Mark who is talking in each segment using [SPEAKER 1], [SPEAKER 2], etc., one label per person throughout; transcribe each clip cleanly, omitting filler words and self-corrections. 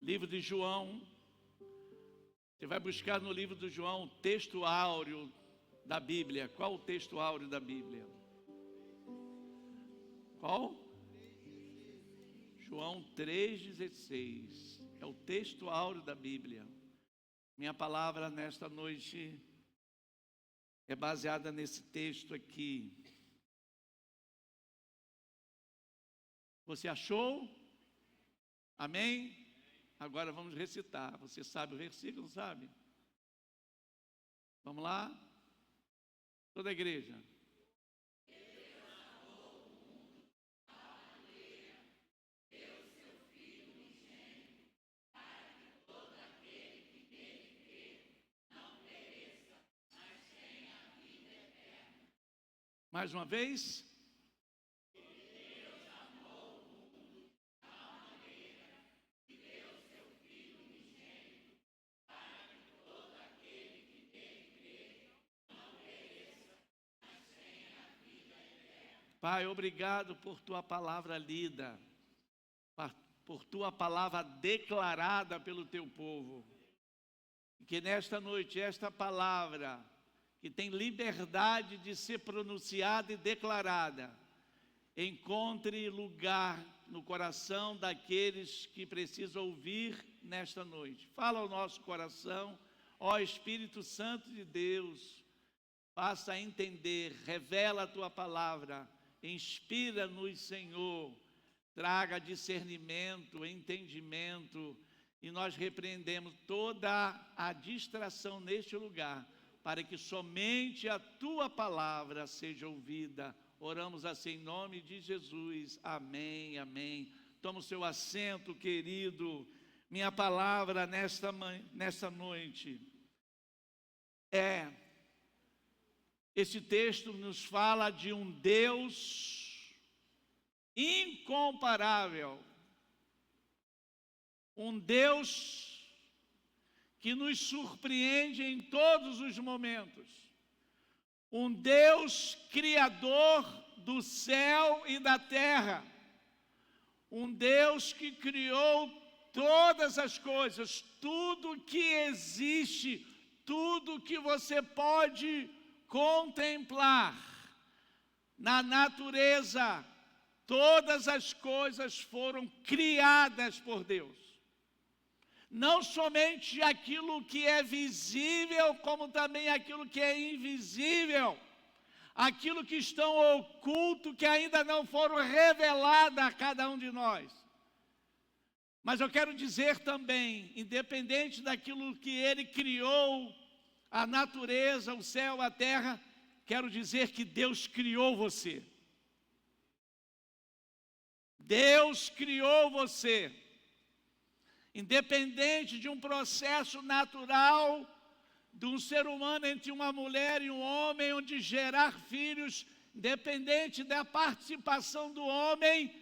[SPEAKER 1] Livro de João. Você vai buscar no livro de João o texto áureo da Bíblia. Qual o texto áureo da Bíblia? Qual? João 3,16. É o texto áureo da Bíblia. Minha palavra nesta noite é baseada nesse texto aqui. Você achou? Amém? Agora vamos recitar. Você sabe o versículo, sabe? Vamos lá? Toda a igreja. Mais uma vez. Pai, obrigado por tua palavra lida, por tua palavra declarada pelo teu povo. Que nesta noite esta palavra, que tem liberdade de ser pronunciada e declarada, encontre lugar no coração daqueles que precisam ouvir nesta noite. Fala ao nosso coração, ó Espírito Santo de Deus, faça entender, revela a tua palavra, inspira-nos, Senhor, traga discernimento, entendimento, e nós repreendemos toda a distração neste lugar, para que somente a tua palavra seja ouvida. Oramos assim em nome de Jesus. Amém, amém. Toma o seu assento, querido. Minha palavra nesta noite esse texto nos fala de um Deus incomparável, um Deus que nos surpreende em todos os momentos, um Deus criador do céu e da terra, um Deus que criou todas as coisas, tudo que existe, tudo que você pode contemplar na natureza, todas as coisas foram criadas por Deus. Não somente aquilo que é visível, como também aquilo que é invisível, aquilo que estão oculto, que ainda não foram reveladas a cada um de nós. Mas eu quero dizer também, independente daquilo que Ele criou, a natureza, o céu, a terra, quero dizer que Deus criou você. Deus criou você. Independente de um processo natural, de um ser humano entre uma mulher e um homem, onde gerar filhos, independente da participação do homem,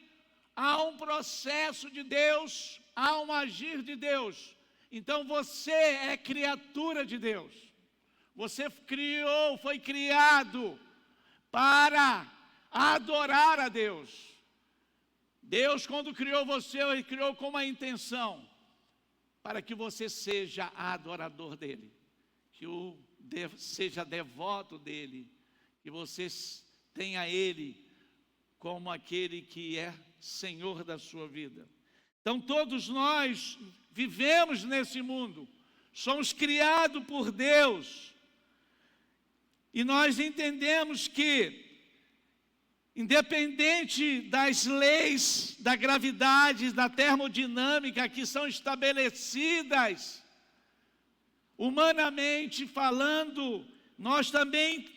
[SPEAKER 1] há um processo de Deus, há um agir de Deus. Então você é criatura de Deus. Você foi criado para adorar a Deus. Deus, quando criou você, Ele criou com uma intenção, para que você seja adorador dEle, que seja devoto dEle, que você tenha Ele como aquele que é Senhor da sua vida. Então todos nós vivemos nesse mundo, somos criados por Deus, e nós entendemos que, independente das leis da gravidade, da termodinâmica que são estabelecidas, humanamente falando, nós também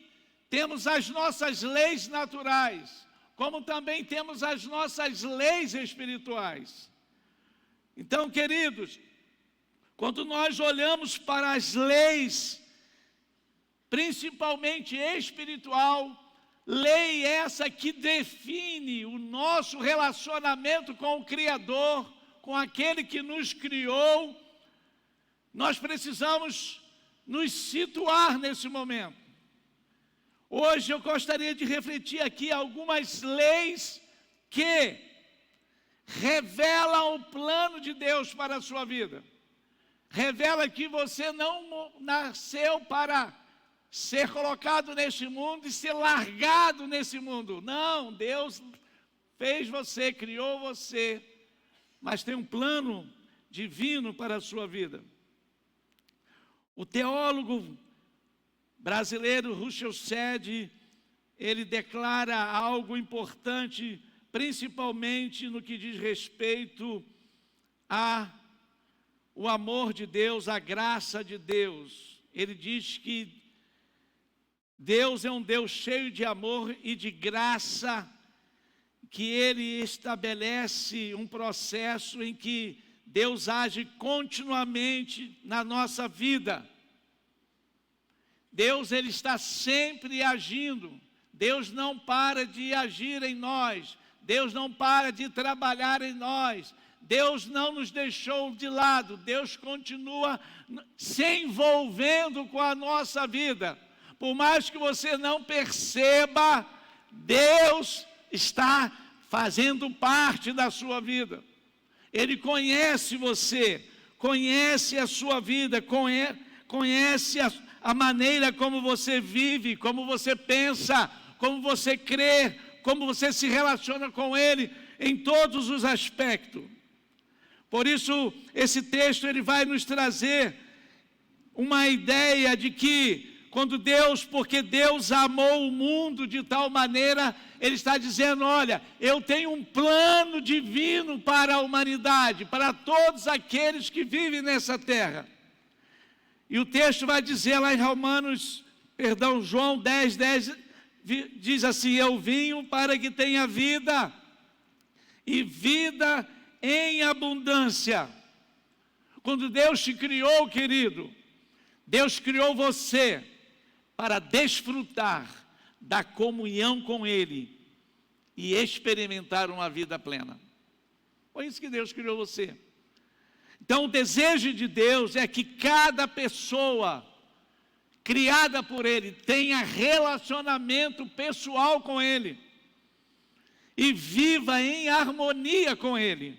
[SPEAKER 1] temos as nossas leis naturais, como também temos as nossas leis espirituais. Então, queridos, quando nós olhamos para as leis, principalmente espiritual, lei essa que define o nosso relacionamento com o Criador, com aquele que nos criou, nós precisamos nos situar nesse momento. Hoje eu gostaria de refletir aqui algumas leis que revela o plano de Deus para a sua vida. Revela que você não nasceu para ser colocado neste mundo e ser largado nesse mundo. Não, Deus fez você, criou você, mas tem um plano divino para a sua vida. O teólogo brasileiro Russell Shedd, ele declara algo importante, principalmente no que diz respeito ao amor de Deus, a graça de Deus. Ele diz que Deus é um Deus cheio de amor e de graça, que Ele estabelece um processo em que Deus age continuamente na nossa vida. Deus, Ele está sempre agindo. Deus não para de agir em nós. Deus não para de trabalhar em nós. Deus não nos deixou de lado. Deus continua se envolvendo com a nossa vida. Por mais que você não perceba, Deus está fazendo parte da sua vida. Ele conhece você, conhece a sua vida, conhece a maneira como você vive, como você pensa, como você crê, como você se relaciona com Ele em todos os aspectos. Por isso, esse texto ele vai nos trazer uma ideia de que porque Deus amou o mundo de tal maneira, Ele está dizendo, olha, eu tenho um plano divino para a humanidade, para todos aqueles que vivem nessa terra. E o texto vai dizer lá em João 10:10, diz assim, eu vim para que tenha vida, e vida em abundância. Quando Deus te criou, querido, Deus criou você para desfrutar da comunhão com Ele e experimentar uma vida plena. Foi isso que Deus criou você. Então o desejo de Deus é que cada pessoa criada por Ele tenha relacionamento pessoal com Ele e viva em harmonia com Ele.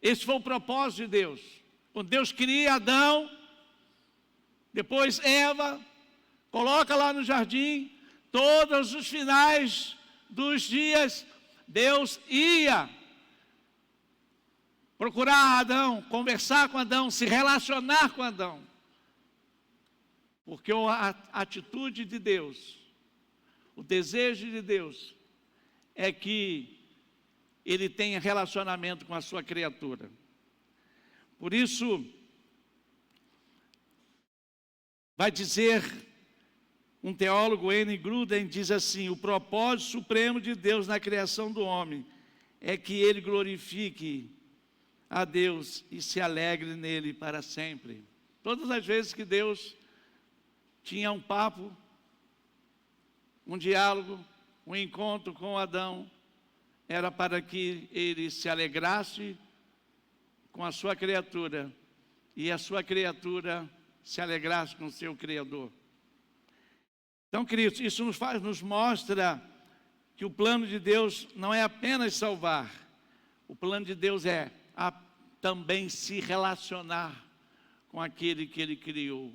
[SPEAKER 1] Esse foi o propósito de Deus. Quando Deus cria Adão, depois Eva, coloca lá no jardim, todos os finais dos dias, Deus ia procurar Adão, conversar com Adão, se relacionar com Adão. Porque a atitude de Deus, o desejo de Deus, é que Ele tenha relacionamento com a sua criatura. Por isso, vai dizer, um teólogo, N. Gruden, diz assim, o propósito supremo de Deus na criação do homem é que ele glorifique a Deus e se alegre nele para sempre. Todas as vezes que Deus tinha um papo, um diálogo, um encontro com Adão, era para que ele se alegrasse com a sua criatura e a sua criatura se alegrasse com o seu Criador. Então, queridos, isso nos mostra que o plano de Deus não é apenas salvar. O plano de Deus é também se relacionar com aquele que Ele criou.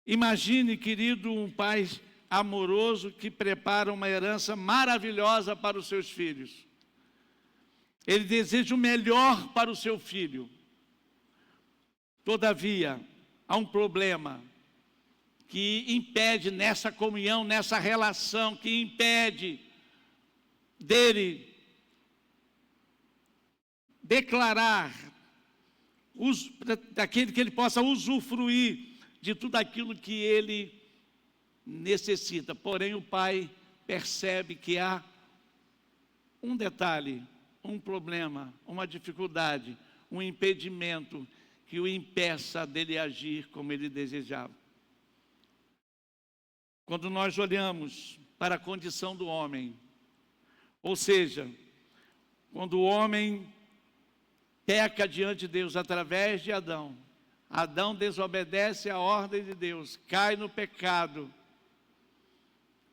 [SPEAKER 1] Imagine, querido, um pai amoroso que prepara uma herança maravilhosa para os seus filhos. Ele deseja o melhor para o seu filho. Todavia, há um problema que impede nessa comunhão, nessa relação, que impede dele declarar, daquele que ele possa usufruir de tudo aquilo que ele necessita. Porém, o pai percebe que há um detalhe, um problema, uma dificuldade, um impedimento que o impeça dele agir como ele desejava. Quando nós olhamos para a condição do homem, ou seja, quando o homem peca diante de Deus através de Adão, Adão desobedece à ordem de Deus, cai no pecado,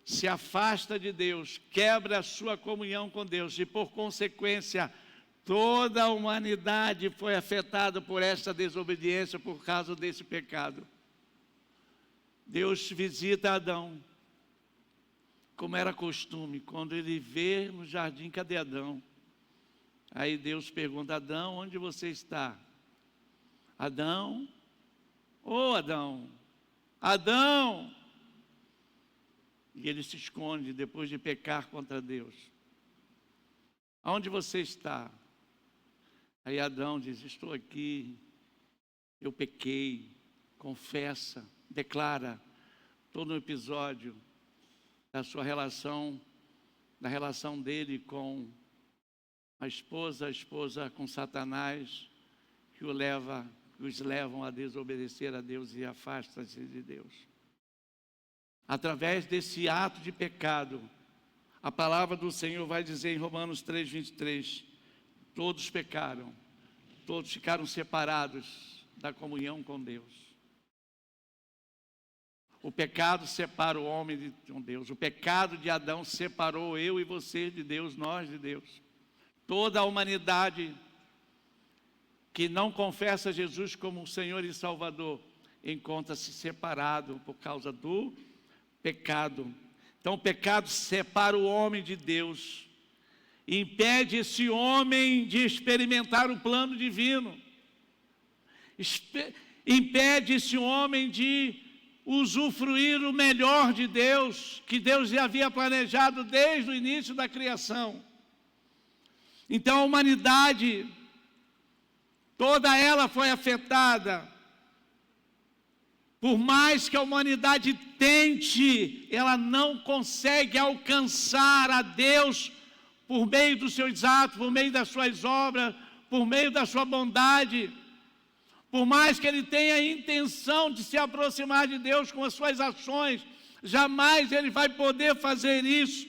[SPEAKER 1] se afasta de Deus, quebra a sua comunhão com Deus e, por consequência, toda a humanidade foi afetada por esta desobediência por causa desse pecado. Deus visita Adão, como era costume, quando ele vê no jardim, cadê Adão? Aí Deus pergunta: Adão, onde você está? Adão, ô Adão, Adão! E ele se esconde depois de pecar contra Deus. Aonde você está? Aí Adão diz: estou aqui, eu pequei, confessa, declara todo o episódio da sua relação, da relação dele com a esposa com Satanás, que os levam a desobedecer a Deus e afastam-se de Deus. Através desse ato de pecado, a palavra do Senhor vai dizer em Romanos 3:23, todos pecaram, todos ficaram separados da comunhão com Deus. O pecado separa o homem de Deus. O pecado de Adão separou eu e você de Deus, nós de Deus. Toda a humanidade que não confessa Jesus como Senhor e Salvador encontra-se separado por causa do pecado. Então o pecado separa o homem de Deus, impede esse homem de experimentar o plano divino, impede esse homem de usufruir o melhor de Deus, que Deus já havia planejado desde o início da criação. Então a humanidade, toda ela foi afetada. Por mais que a humanidade tente, ela não consegue alcançar a Deus por meio dos seus atos, por meio das suas obras, por meio da sua bondade. Por mais que ele tenha a intenção de se aproximar de Deus com as suas ações, jamais ele vai poder fazer isso.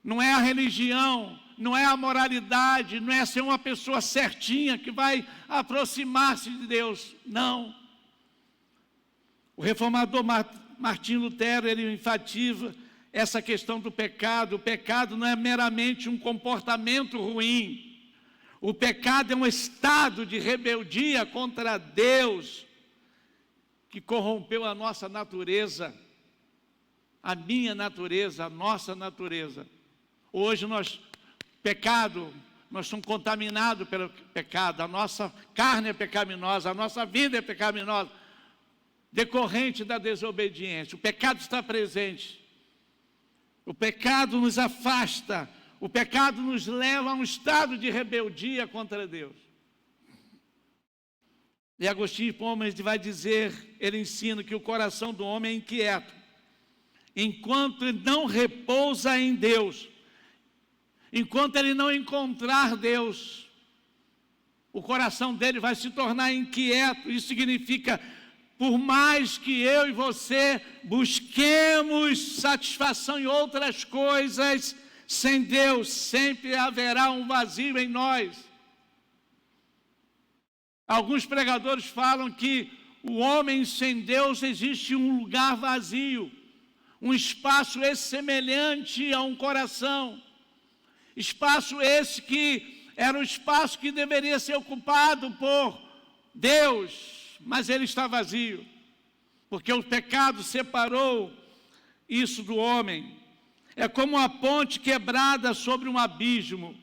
[SPEAKER 1] Não é a religião, não é a moralidade, não é ser uma pessoa certinha que vai aproximar-se de Deus, não. O reformador Martinho Lutero, ele enfatiza essa questão do pecado. O pecado não é meramente um comportamento ruim. O pecado é um estado de rebeldia contra Deus, que corrompeu a nossa natureza, a minha natureza, a nossa natureza. Hoje nós somos contaminados pelo pecado, a nossa carne é pecaminosa, a nossa vida é pecaminosa, decorrente da desobediência. O pecado está presente, o pecado nos afasta, o pecado nos leva a um estado de rebeldia contra Deus. E Agostinho Pomaz vai dizer, ele ensina que o coração do homem é inquieto, enquanto ele não repousa em Deus, enquanto ele não encontrar Deus, o coração dele vai se tornar inquieto. Isso significa, por mais que eu e você busquemos satisfação em outras coisas, sem Deus sempre haverá um vazio em nós. Alguns pregadores falam que o homem sem Deus existe um lugar vazio, um espaço esse semelhante a um coração. Espaço esse que era o espaço que deveria ser ocupado por Deus, mas ele está vazio, porque o pecado separou isso do homem. É como uma ponte quebrada sobre um abismo.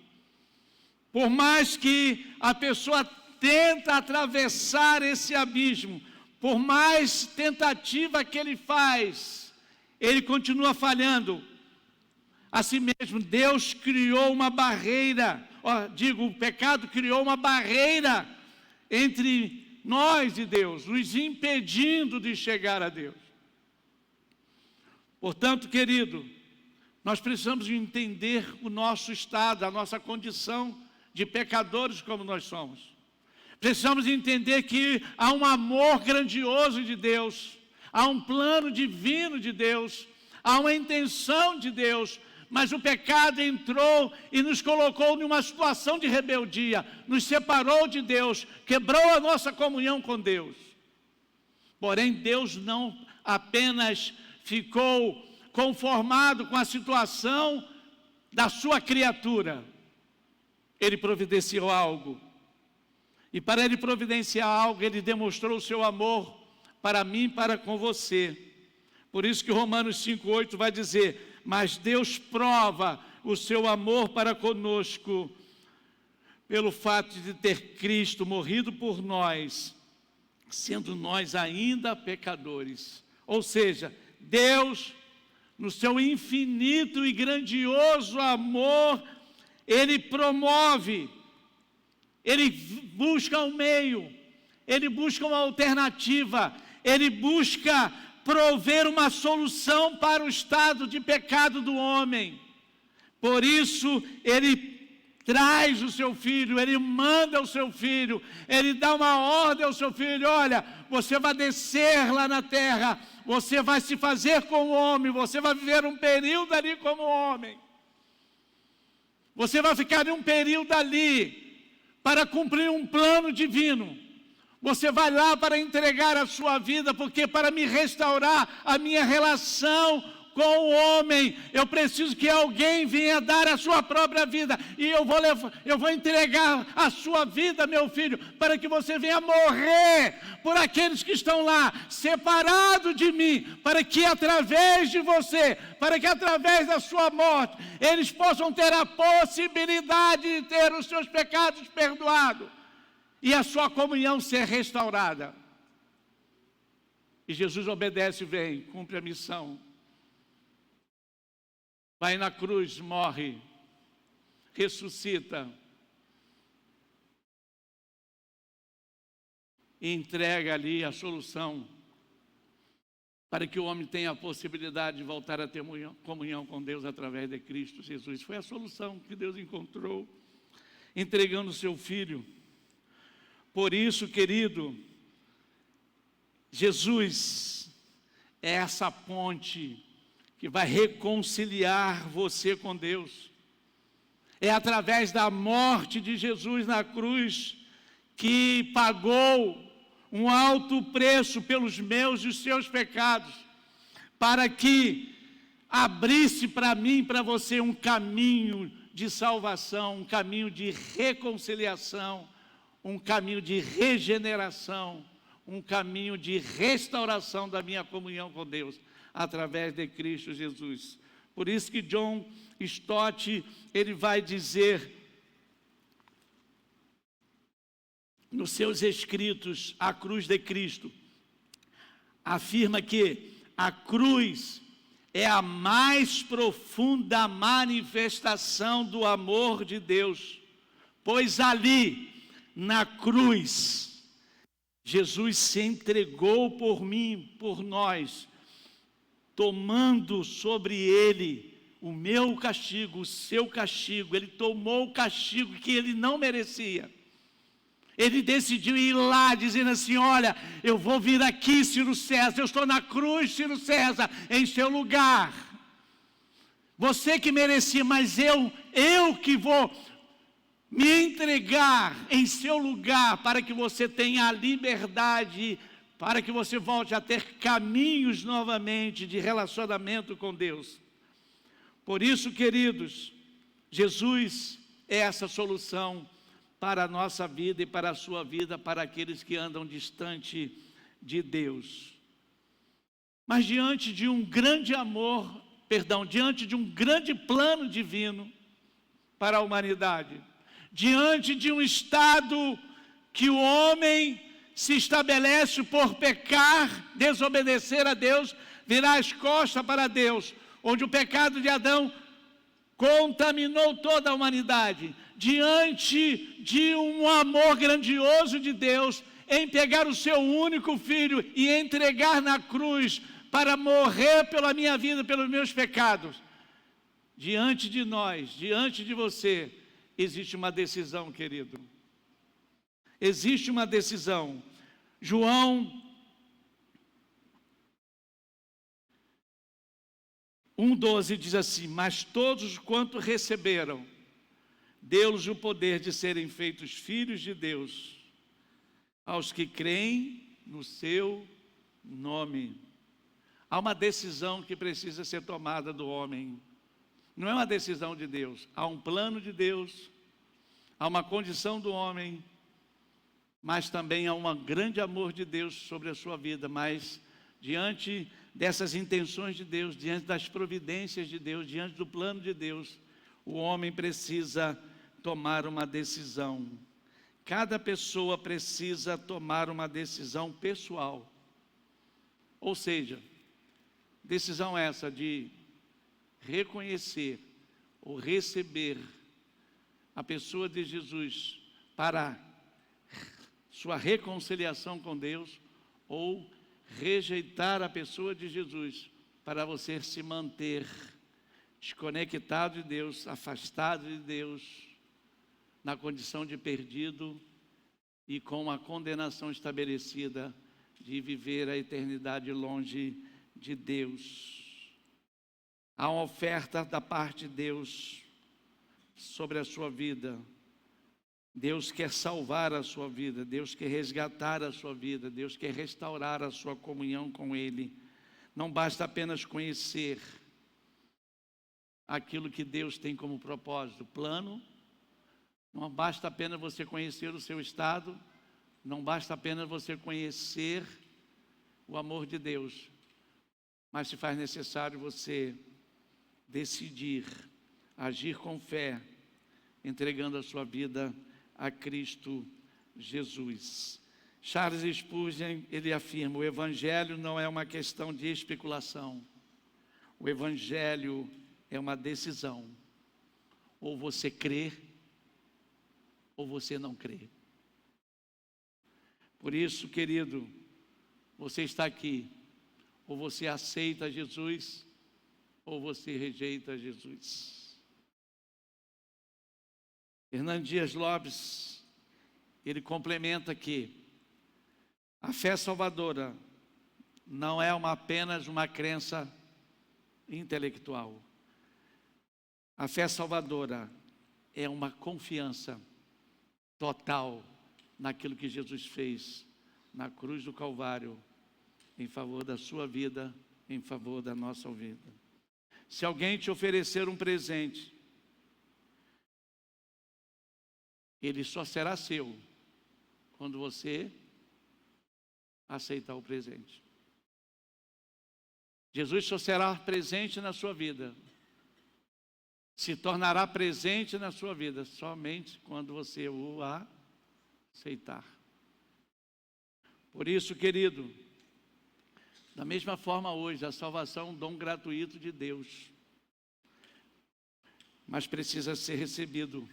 [SPEAKER 1] Por mais que a pessoa tenta atravessar esse abismo, por mais tentativa que ele faz, ele continua falhando. Assim mesmo, Deus criou uma barreira, o pecado criou uma barreira entre nós e Deus, nos impedindo de chegar a Deus. Portanto, querido, nós precisamos entender o nosso estado, a nossa condição de pecadores como nós somos. Precisamos entender que há um amor grandioso de Deus, há um plano divino de Deus, há uma intenção de Deus, mas o pecado entrou e nos colocou numa situação de rebeldia, nos separou de Deus, quebrou a nossa comunhão com Deus. Porém, Deus não apenas ficou conformado com a situação da sua criatura. Ele providenciou algo. E para ele providenciar algo, ele demonstrou o seu amor para mim e para com você. Por isso que Romanos 5,8 vai dizer: mas Deus prova o seu amor para conosco, pelo fato de ter Cristo morrido por nós, sendo nós ainda pecadores. Ou seja, Deus, no seu infinito e grandioso amor, Ele promove, Ele busca um meio, Ele busca uma alternativa, Ele busca prover uma solução para o estado de pecado do homem. Por isso, Ele traz o seu filho, Ele manda o seu filho, Ele dá uma ordem ao seu filho: olha, você vai descer lá na terra, você vai se fazer como homem, você vai viver um período ali como homem, você vai ficar em um período ali para cumprir um plano divino, você vai lá para entregar a sua vida, porque para me restaurar a minha relação com o homem, eu preciso que alguém venha dar a sua própria vida, e eu vou entregar a sua vida, meu filho, para que você venha morrer por aqueles que estão lá, separado de mim, para que através de você, para que através da sua morte, eles possam ter a possibilidade de ter os seus pecados perdoados, e a sua comunhão ser restaurada. E Jesus obedece e vem, cumpre a missão. Vai na cruz, morre, ressuscita e entrega ali a solução para que o homem tenha a possibilidade de voltar a ter comunhão com Deus através de Cristo Jesus. Foi a solução que Deus encontrou, entregando o seu Filho. Por isso, querido, Jesus é essa ponte que vai reconciliar você com Deus. É através da morte de Jesus na cruz, que pagou um alto preço pelos meus e os seus pecados, para que abrisse para mim e para você um caminho de salvação, um caminho de reconciliação, um caminho de regeneração, um caminho de restauração da minha comunhão com Deus, através de Cristo Jesus. Por isso que John Stott, ele vai dizer nos seus escritos, A Cruz de Cristo, afirma que a cruz é a mais profunda manifestação do amor de Deus, pois ali, na cruz, Jesus se entregou por mim, por nós, tomando sobre ele o meu castigo, o seu castigo. Ele tomou o castigo que ele não merecia. Ele decidiu ir lá, dizendo assim: olha, eu vou vir aqui, Ciro César, eu estou na cruz, Ciro César, em seu lugar. Você que merecia, mas eu que vou me entregar em seu lugar, para que você tenha a liberdade, para que você volte a ter caminhos novamente de relacionamento com Deus. Por isso, queridos, Jesus é essa solução para a nossa vida e para a sua vida, para aqueles que andam distante de Deus. Mas diante de um grande amor, diante de um grande plano divino para a humanidade, diante de um estado que o homem se estabelece por pecar, desobedecer a Deus, virar as costas para Deus, onde o pecado de Adão contaminou toda a humanidade, diante de um amor grandioso de Deus, em pegar o seu único filho e entregar na cruz, para morrer pela minha vida, pelos meus pecados. Diante de nós, diante de você, existe uma decisão, querido. Existe uma decisão. João 1,12 diz assim: mas todos quanto receberam, deu-lhes o poder de serem feitos filhos de Deus, aos que creem no seu nome. Há uma decisão que precisa ser tomada do homem. Não é uma decisão de Deus. Há um plano de Deus, há uma condição do homem, mas também há um grande amor de Deus sobre a sua vida. Mas diante dessas intenções de Deus, diante das providências de Deus, diante do plano de Deus, o homem precisa tomar uma decisão. Cada pessoa precisa tomar uma decisão pessoal. Ou seja, decisão essa de reconhecer ou receber a pessoa de Jesus para sua reconciliação com Deus, ou rejeitar a pessoa de Jesus para você se manter desconectado de Deus, afastado de Deus, na condição de perdido e com a condenação estabelecida de viver a eternidade longe de Deus. Há uma oferta da parte de Deus sobre a sua vida. Deus quer salvar a sua vida, Deus quer resgatar a sua vida, Deus quer restaurar a sua comunhão com Ele. Não basta apenas conhecer aquilo que Deus tem como propósito, plano. Não basta apenas você conhecer o seu estado, não basta apenas você conhecer o amor de Deus, mas se faz necessário você decidir, agir com fé, entregando a sua vida a Cristo Jesus. Charles Spurgeon, ele afirma: o Evangelho não é uma questão de especulação, o Evangelho é uma decisão. Ou você crê, ou você não crê. Por isso, querido, você está aqui, ou você aceita Jesus, ou você rejeita Jesus. Hernando Dias Lopes, ele complementa que a fé salvadora não é apenas uma crença intelectual. A fé salvadora é uma confiança total naquilo que Jesus fez na cruz do Calvário, em favor da sua vida, em favor da nossa vida. Se alguém te oferecer um presente, ele só será seu quando você aceitar o presente. Jesus só será presente na sua vida, se tornará presente na sua vida somente quando você o aceitar. Por isso, querido, da mesma forma hoje, a salvação é um dom gratuito de Deus, mas precisa ser recebido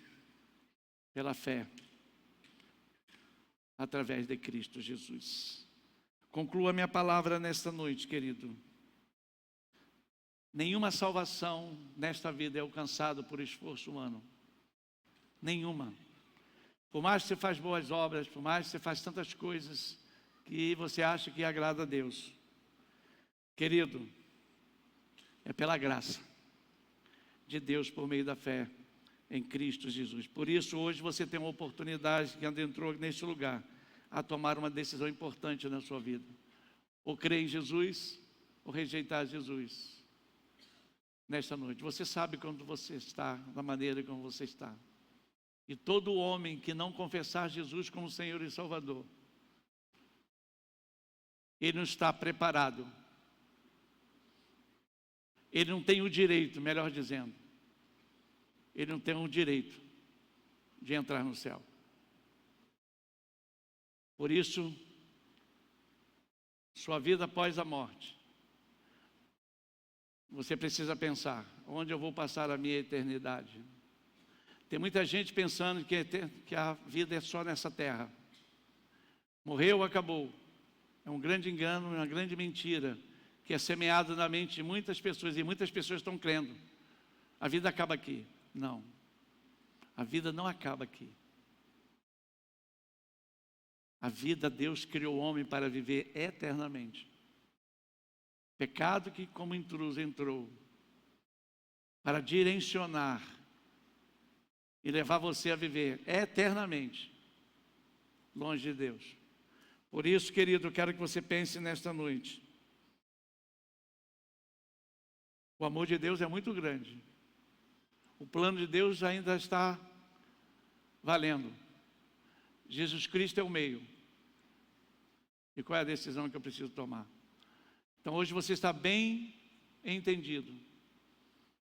[SPEAKER 1] pela fé, através de Cristo Jesus. Conclua minha palavra nesta noite, querido. Nenhuma salvação nesta vida é alcançada por esforço humano. Nenhuma. Por mais que você faz boas obras, por mais que você faz tantas coisas que você acha que agrada a Deus, querido, é pela graça de Deus por meio da fé em Cristo Jesus. Por isso, hoje você tem uma oportunidade, que adentrou neste lugar, a tomar uma decisão importante na sua vida. Ou crer em Jesus, ou rejeitar Jesus. Nesta noite, você sabe quando você está, da maneira como você está. E todo homem que não confessar Jesus como Senhor e Salvador, ele não está preparado. Ele não tem o direito, melhor dizendo, ele não tem o direito de entrar no céu. Por isso, sua vida após a morte, você precisa pensar: onde eu vou passar a minha eternidade? Tem muita gente pensando que a vida é só nessa terra. Morreu, acabou. É um grande engano, uma grande mentira, que é semeada na mente de muitas pessoas, e muitas pessoas estão crendo: a vida acaba aqui. Não, a vida não acaba aqui. A vida, Deus criou o homem para viver eternamente. Pecado que como intruso entrou para direcionar e levar você a viver eternamente longe de Deus. Por isso, querido, eu quero que você pense nesta noite: O amor de Deus é muito grande. O plano de Deus ainda está valendo. Jesus Cristo é o meio. E qual é a decisão que eu preciso tomar? Então hoje você está bem entendido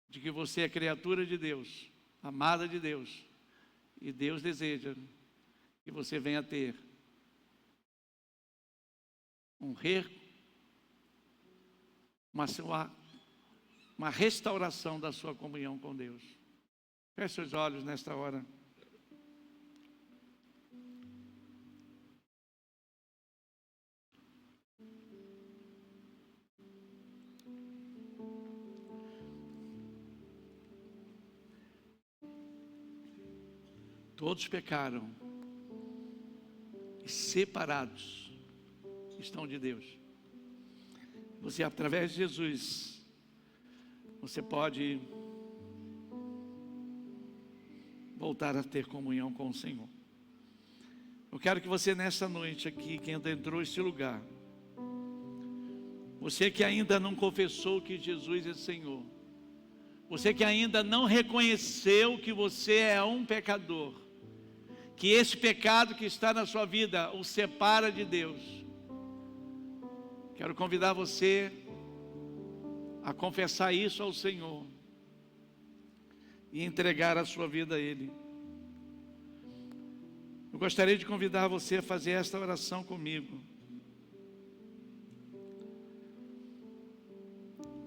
[SPEAKER 1] de que você é criatura de Deus, amada de Deus, e Deus deseja que você venha ter uma restauração da sua comunhão com Deus. Feche seus olhos nesta hora. Todos pecaram e separados estão de Deus. Você, através de Jesus, você pode voltar a ter comunhão com o Senhor. Eu quero que você nessa noite aqui, quem entrou neste lugar, você que ainda não confessou que Jesus é Senhor, você que ainda não reconheceu que você é um pecador, que esse pecado que está na sua vida o separa de Deus, quero convidar você a confessar isso ao Senhor e entregar a sua vida a Ele. Eu gostaria de convidar você a fazer esta oração comigo.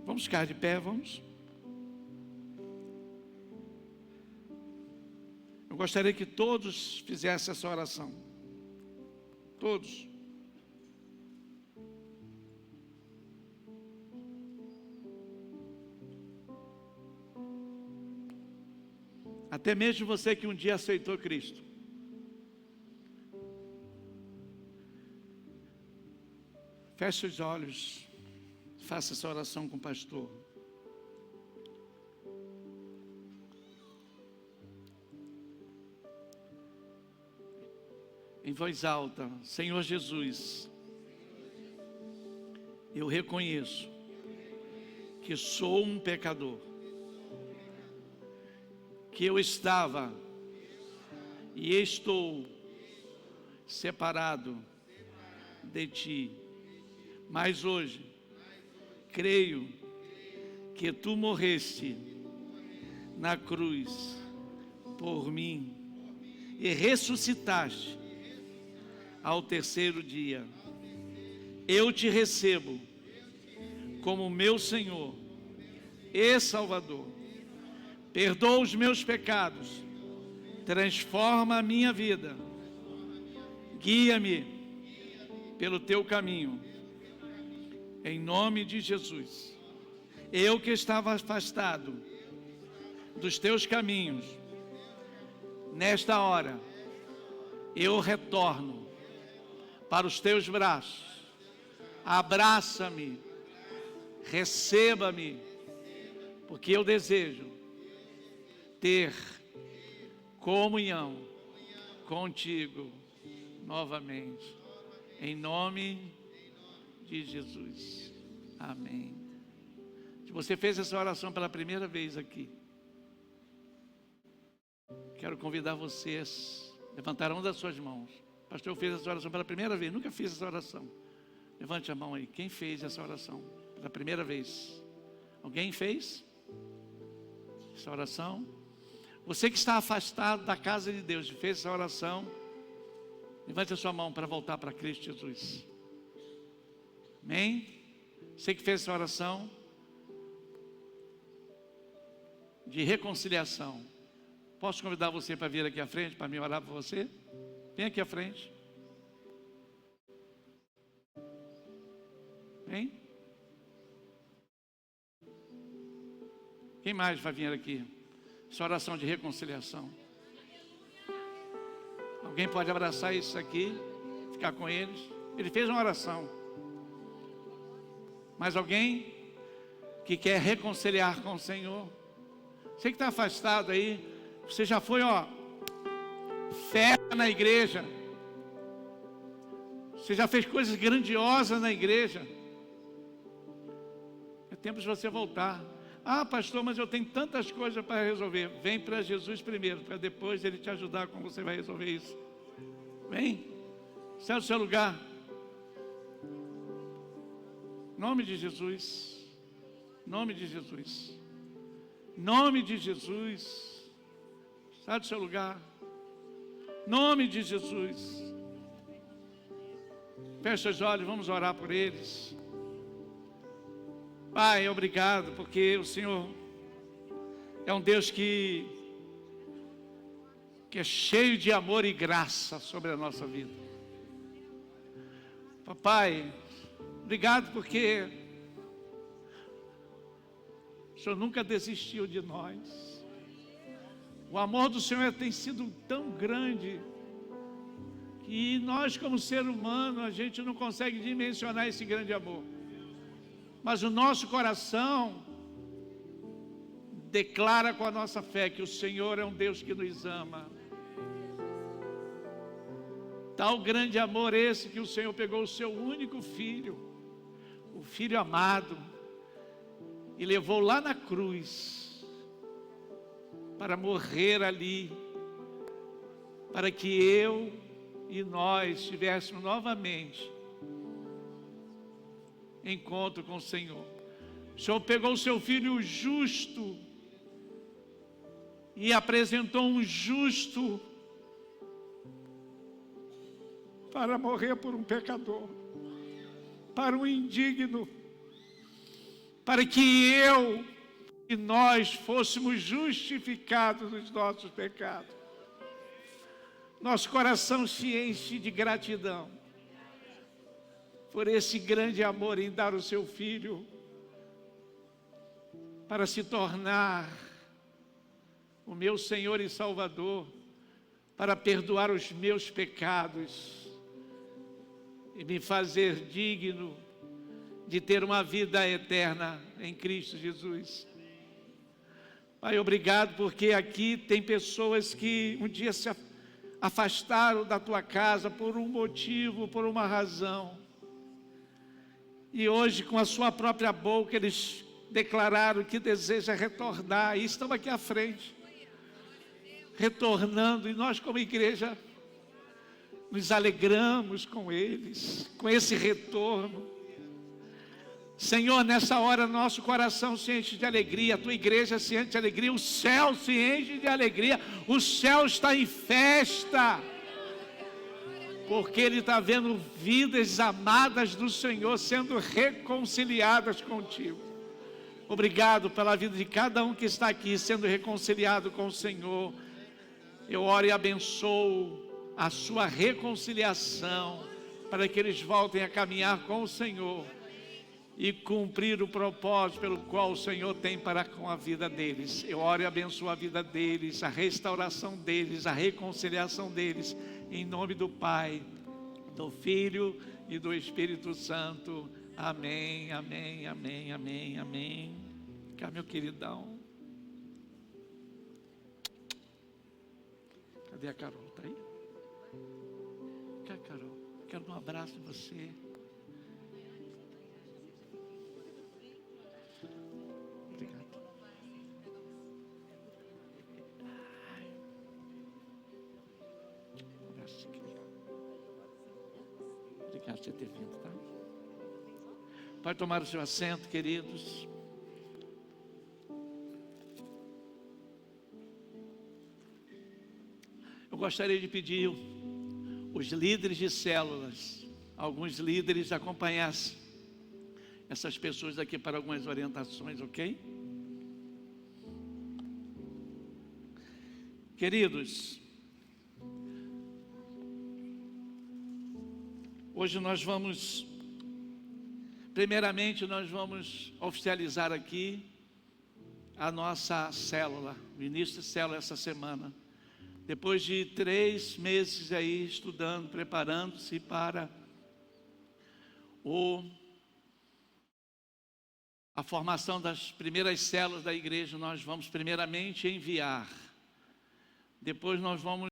[SPEAKER 1] Vamos ficar de pé, vamos? Eu gostaria que todos fizessem essa oração. Todos. Até mesmo você que um dia aceitou Cristo. Feche os olhos. Faça essa oração com o pastor. Em voz alta: Senhor Jesus, eu reconheço que sou um pecador, que eu estava e estou separado de Ti, mas hoje creio que Tu morreste na cruz por mim e ressuscitaste ao terceiro dia. Eu Te recebo como meu Senhor e Salvador. Perdoa os meus pecados, transforma a minha vida, guia-me pelo Teu caminho, em nome de Jesus. Eu que estava afastado dos Teus caminhos, nesta hora, eu retorno para os Teus braços, abraça-me, receba-me, porque eu desejo ter comunhão contigo novamente, em nome de Jesus. Amém. Se você fez essa oração pela primeira vez aqui, quero convidar vocês a levantar uma das suas mãos. Pastor, eu fiz essa oração pela primeira vez, nunca fiz essa oração. Levante a mão aí, quem fez essa oração pela primeira vez? Alguém fez essa oração? Você que está afastado da casa de Deus e fez essa oração, levante a sua mão para voltar para Cristo Jesus. Amém? Você que fez essa oração de reconciliação, posso convidar você para vir aqui à frente, para me orar por você? Vem aqui à frente. Vem. Quem mais vai vir aqui? Essa oração de reconciliação. Alguém pode abraçar isso aqui, ficar com eles? Ele fez uma oração. Mas alguém que quer reconciliar com o Senhor? Você que está afastado aí, você já foi, fé na igreja. Você já fez coisas grandiosas na igreja. É tempo de você voltar. Ah, pastor, mas eu tenho tantas coisas para resolver. Vem para Jesus primeiro, para depois Ele te ajudar como você vai resolver isso. Vem, sai do seu lugar. Nome de Jesus. Nome de Jesus. Nome de Jesus. Sai do seu lugar. Nome de Jesus. Fecha os olhos, vamos orar por eles. Pai, obrigado, porque o Senhor é um Deus que é cheio de amor e graça sobre a nossa vida. Papai, obrigado porque o Senhor nunca desistiu de nós. O amor do Senhor tem sido tão grande que nós, como ser humano, a gente não consegue dimensionar esse grande amor. Mas o nosso coração declara com a nossa fé que o Senhor é um Deus que nos ama. Tal grande amor esse que o Senhor pegou o seu único filho, o filho amado, e levou lá na cruz para morrer ali, para que eu e nós tivéssemos novamente encontro com o Senhor. O Senhor pegou o seu filho justo e apresentou um justo para morrer por um pecador, para um indigno, para que eu e nós fôssemos justificados dos nossos pecados. Nosso coração se enche de gratidão por esse grande amor em dar o seu filho para se tornar o meu Senhor e Salvador, para perdoar os meus pecados e me fazer digno de ter uma vida eterna em Cristo Jesus. Pai, obrigado, porque aqui tem pessoas que um dia se afastaram da tua casa por um motivo, por uma razão. E hoje, com a sua própria boca, eles declararam que desejam retornar, e estão aqui à frente, retornando, e nós como igreja nos alegramos com eles, com esse retorno. Senhor, nessa hora nosso coração se enche de alegria, a tua igreja se enche de alegria, o céu se enche de alegria, o céu está em festa, porque Ele está vendo vidas amadas do Senhor sendo reconciliadas contigo. Obrigado pela vida de cada um que está aqui sendo reconciliado com o Senhor. Eu oro e abençoo a sua reconciliação, para que eles voltem a caminhar com o Senhor e cumprir o propósito pelo qual o Senhor tem para com a vida deles. Eu oro e abençoo a vida deles, a restauração deles, a reconciliação deles, em nome do Pai, do Filho e do Espírito Santo. Amém, amém, amém, amém, amém. Cá, meu queridão. Cadê a Carol? Está aí? Cá, Carol. Quero dar um abraço em você. Obrigado. Um abraço, querido. Obrigado por você ter vindo, tá? Pode tomar o seu assento, queridos. Eu gostaria de pedir os líderes de células, alguns líderes acompanhassem essas pessoas aqui para algumas orientações, ok? Queridos, hoje primeiramente nós vamos oficializar aqui a nossa célula, o início de célula essa semana. Depois de 3 meses aí estudando, preparando-se para a formação das primeiras células da igreja, nós vamos primeiramente enviar. Depois nós vamos